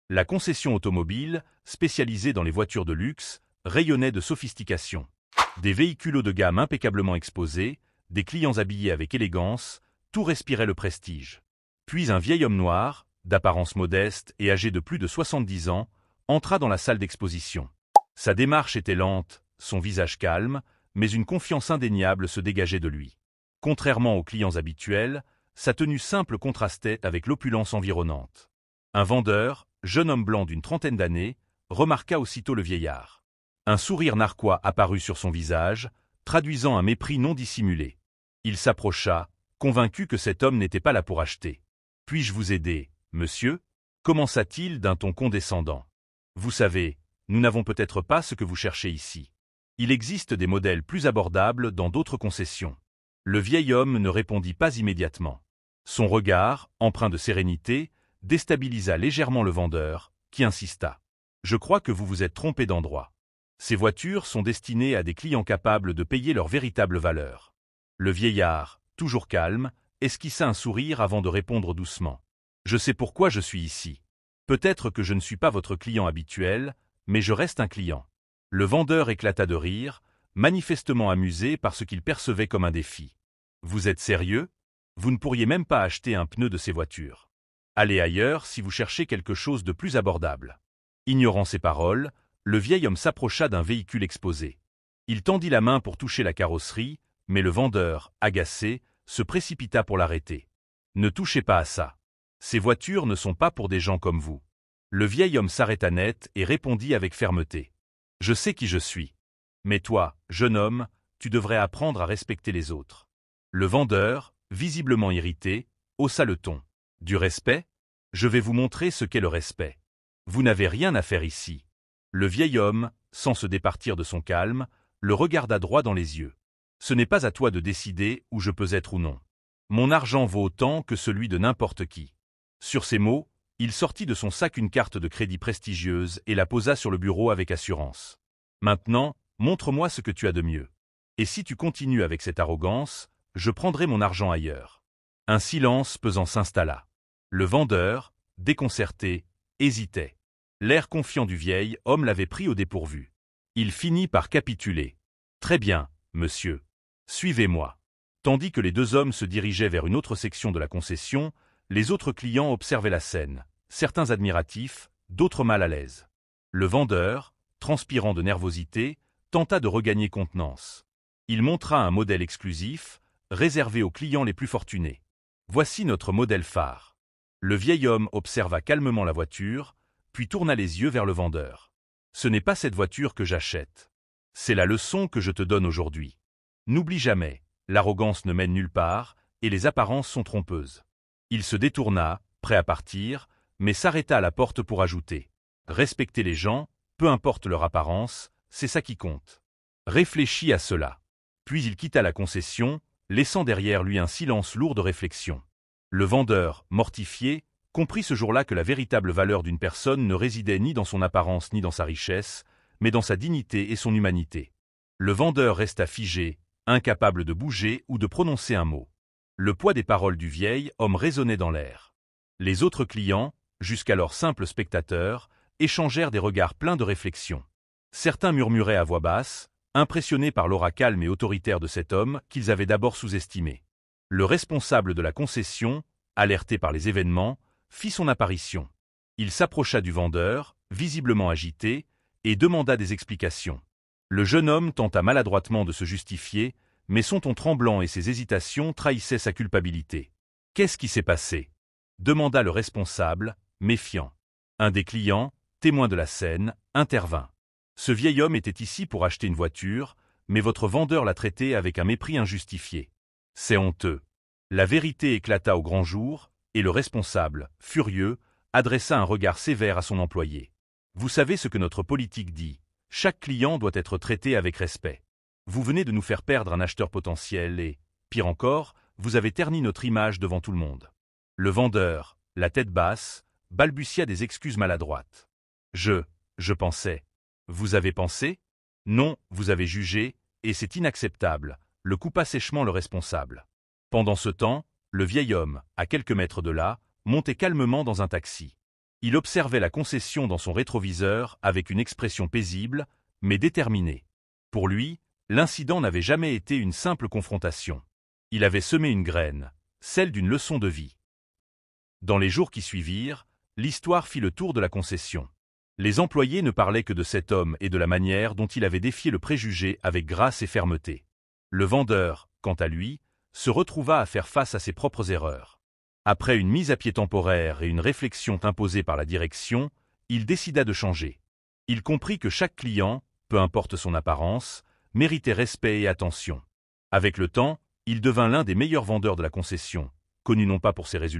La concession automobile, spécialisée dans les voitures de luxe, rayonnait de sophistication. Des véhicules haut de gamme impeccablement exposés, des clients habillés avec élégance, tout respirait le prestige. Puis un vieil homme noir, d'apparence modeste et âgé de plus de 70 ans, entra dans la salle d'exposition. Sa démarche était lente, son visage calme, mais une confiance indéniable se dégageait de lui. Contrairement aux clients habituels, sa tenue simple contrastait avec l'opulence environnante. Un vendeur, jeune homme blanc d'une trentaine d'années, remarqua aussitôt le vieillard. Un sourire narquois apparut sur son visage, traduisant un mépris non dissimulé. Il s'approcha, convaincu que cet homme n'était pas là pour acheter. « Puis-je vous aider, monsieur » commença-t-il d'un ton condescendant. « Vous savez, nous n'avons peut-être pas ce que vous cherchez ici. Il existe des modèles plus abordables dans d'autres concessions. » Le vieil homme ne répondit pas immédiatement. Son regard, empreint de sérénité, déstabilisa légèrement le vendeur, qui insista. « Je crois que vous vous êtes trompé d'endroit. Ces voitures sont destinées à des clients capables de payer leur véritable valeur. » Le vieillard, toujours calme, esquissa un sourire avant de répondre doucement. « Je sais pourquoi je suis ici. Peut-être que je ne suis pas votre client habituel, mais je reste un client. » Le vendeur éclata de rire, manifestement amusé par ce qu'il percevait comme un défi. « Vous êtes sérieux? Vous ne pourriez même pas acheter un pneu de ces voitures. Allez ailleurs si vous cherchez quelque chose de plus abordable. » Ignorant ces paroles, le vieil homme s'approcha d'un véhicule exposé. Il tendit la main pour toucher la carrosserie, mais le vendeur, agacé, se précipita pour l'arrêter. « Ne touchez pas à ça. Ces voitures ne sont pas pour des gens comme vous. » Le vieil homme s'arrêta net et répondit avec fermeté. « Je sais qui je suis. Mais toi, jeune homme, tu devrais apprendre à respecter les autres. » Le vendeur, visiblement irrité, haussa le ton. « Du respect? Je vais vous montrer ce qu'est le respect. Vous n'avez rien à faire ici. » Le vieil homme, sans se départir de son calme, le regarda droit dans les yeux. « Ce n'est pas à toi de décider où je peux être ou non. Mon argent vaut autant que celui de n'importe qui. » Sur ces mots, il sortit de son sac une carte de crédit prestigieuse et la posa sur le bureau avec assurance. « Maintenant, montre-moi ce que tu as de mieux. Et si tu continues avec cette arrogance, je prendrai mon argent ailleurs. » Un silence pesant s'installa. Le vendeur, déconcerté, hésitait. L'air confiant du vieil homme l'avait pris au dépourvu. Il finit par capituler. « Très bien, monsieur. Suivez-moi. » Tandis que les deux hommes se dirigeaient vers une autre section de la concession, les autres clients observaient la scène, certains admiratifs, d'autres mal à l'aise. Le vendeur, transpirant de nervosité, tenta de regagner contenance. Il montra un modèle exclusif, réservé aux clients les plus fortunés. « Voici notre modèle phare. » Le vieil homme observa calmement la voiture, puis tourna les yeux vers le vendeur. « Ce n'est pas cette voiture que j'achète. C'est la leçon que je te donne aujourd'hui. N'oublie jamais, l'arrogance ne mène nulle part, et les apparences sont trompeuses. » Il se détourna, prêt à partir, mais s'arrêta à la porte pour ajouter. « Respecter les gens, peu importe leur apparence, c'est ça qui compte. » Réfléchis à cela. Puis il quitta la concession, laissant derrière lui un silence lourd de réflexion. Le vendeur, mortifié, comprit ce jour-là que la véritable valeur d'une personne ne résidait ni dans son apparence ni dans sa richesse, mais dans sa dignité et son humanité. Le vendeur resta figé, incapable de bouger ou de prononcer un mot. Le poids des paroles du vieil homme résonnait dans l'air. Les autres clients, jusqu'alors simples spectateurs, échangèrent des regards pleins de réflexion. Certains murmuraient à voix basse, impressionnés par l'aura calme et autoritaire de cet homme qu'ils avaient d'abord sous-estimé. Le responsable de la concession, alerté par les événements, fit son apparition. Il s'approcha du vendeur, visiblement agité, et demanda des explications. Le jeune homme tenta maladroitement de se justifier, mais son ton tremblant et ses hésitations trahissaient sa culpabilité. « Qu'est-ce qui s'est passé ?» demanda le responsable, méfiant. Un des clients, témoin de la scène, intervint. « Ce vieil homme était ici pour acheter une voiture, mais votre vendeur l'a traité avec un mépris injustifié. C'est honteux. » La vérité éclata au grand jour, et le responsable, furieux, adressa un regard sévère à son employé. « Vous savez ce que notre politique dit. Chaque client doit être traité avec respect. Vous venez de nous faire perdre un acheteur potentiel et, pire encore, vous avez terni notre image devant tout le monde. » Le vendeur, la tête basse, balbutia des excuses maladroites. « Je pensais. » « Vous avez pensé ? Non, vous avez jugé, et c'est inacceptable, » le coupa sèchement le responsable. Pendant ce temps, le vieil homme, à quelques mètres de là, montait calmement dans un taxi. Il observait la concession dans son rétroviseur avec une expression paisible, mais déterminée. Pour lui, l'incident n'avait jamais été une simple confrontation. Il avait semé une graine, celle d'une leçon de vie. Dans les jours qui suivirent, l'histoire fit le tour de la concession. Les employés ne parlaient que de cet homme et de la manière dont il avait défié le préjugé avec grâce et fermeté. Le vendeur, quant à lui, se retrouva à faire face à ses propres erreurs. Après une mise à pied temporaire et une réflexion imposée par la direction, il décida de changer. Il comprit que chaque client, peu importe son apparence, méritait respect et attention. Avec le temps, il devint l'un des meilleurs vendeurs de la concession, connu non pas pour ses résultats,